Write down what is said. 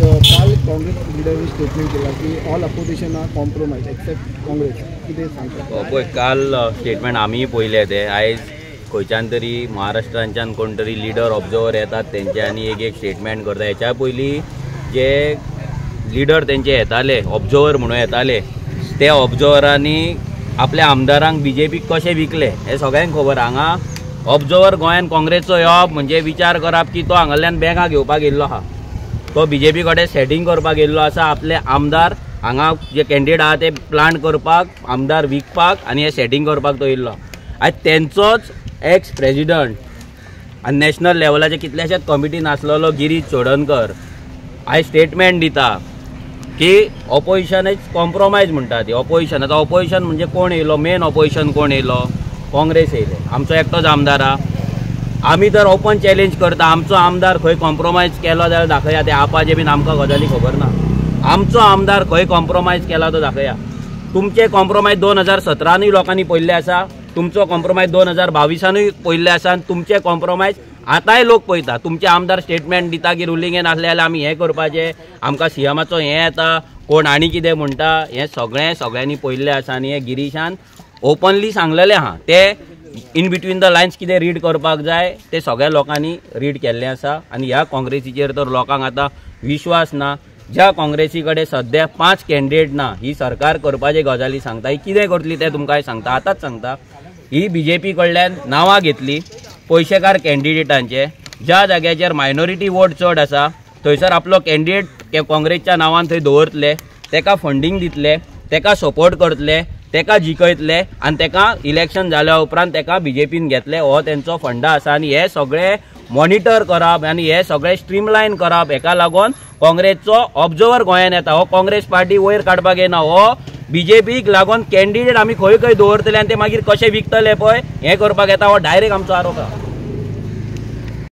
काल काँग्रेस लिडरनी स्टेटमेंट केला की all opposition are compromise except Congress कितें सांगता? पळय काल स्टेटमेंट आमी पळयले ते आयज खंयच्यान तरी महाराष्ट्रांच्यान कोण तरी लिडर ऑब्जर्वर येतात तेंचे आनी एक स्टेटमेंट करता. हेच्या पयलीं जे लिडर तेंचे येताले ऑब्जर्वर म्हणून येताले ते ऑब्जर्वरांनी आपल्या आमदारांक बीजेपीक कशें विकले हे सगळ्यांक खबर. हांगा ऑब्जर्वर गोंयान काँग्रेसचो येवप म्हणजे विचार करप की तो हांगाल्यान बँका घेवपाक येयल्लो आहा, तो बीजेपी कडेन सेटिंग करपाक येयल्लो आसा. आपले आमदार हांगा जे कॅन्डिडेट आहा ते प्लांट करपाक, आमदार विकपाक आनी हे सेटिंग करपाक तो येयल्लो. आयज तेंचोच एक्स प्रेजिडंट आनी नॅशनल लेवलाचे कितल्याशाच कमिटीन आसलेलो गिरीश चोडणकर आयज स्टेटमेंट दिता की ऑपोजिशन कॉम्प्रोमायज म्हणटा ती. ऑपोजिशन आतां ऑपोजिशन म्हणजे कोण येयलो? मेन ऑपोजिशन कोण येयलो? काँग्रेस येयले. आमचो एकटोच आमदार आहा. आमी तर ओपन चॅलेंज करता आमचो आमदार खंय कॉम्प्रोमायज केलो जाल्यार दाखया. ते आपाचे बीन आमकां गजाली खबर ना. आमचो आमदार खंय कॉम्प्रोमायज केला तो दाखया. तुमचे कॉम्प्रोमायज 2017 लोकांनी पळयल्ले आसा, तुमचो कॉम्प्रोमायज 2022 पळयल्ले आसा आनी तुमचे कॉम्प्रोमायज आतांय लोक पळयता. तुमचे आमदार स्टेटमेंट दिता की रुलिंगेन आसले जाल्यार आमी हें करपाचें, आमकां सीएमाचो हें येता, कोण आनी कितें म्हणटा हें सगळ्यांनी पळयल्लें आसा. आनी हें गिरीशान ओपनली सांगलेलें आहा. ते इन बिटवीन द लायन्स कितें रीड करपाक जाय ते सगळ्या लोकांनी रीड केल्लें आसा. आनी ह्या काँग्रेसीचेर तर लोकांक आतां विश्वास ना. ज्या काँग्रेसी कडेन सद्या 5 कॅन्डिडेट ना, ही सरकार करपाचे गजाली सांगता. ही कितें करतली तें तुमकां सांगता, आतांच सांगता. ही बीजेपी कडल्यान नांवां घेतली पयशेकार कॅन्डिडेटांचे. ज्या जाग्याचेर मायनॉरिटी वोट चड आसा थंयसर आपलो कॅन्डिडेट काँग्रेसच्या नांवान थंय दवरतले, तेका फंडींग दितले, तेका सपोर्ट करतले, तेका जिखयतले आनी तेका इलेक्शन जाल्या उपरांत तेका बीजेपीन घेतले. हो तेंचो फंडा आसा. आनी हे सगळे मॉनिटर करप आनी हे सगळे स्ट्रीमलायन करप. हेका लागून काँग्रेसचो ऑब्जर्वर गोंयान येता. हो काँग्रेस पार्टी वयर काडपाक येना. हो बीजेपीक लागून कॅन्डिडेट आमी खंय खंय दवरतले आनी ते मागीर कशे विकतले पळय हें करपाक येता. हो डायरेक्ट आमचो आरोप आहा.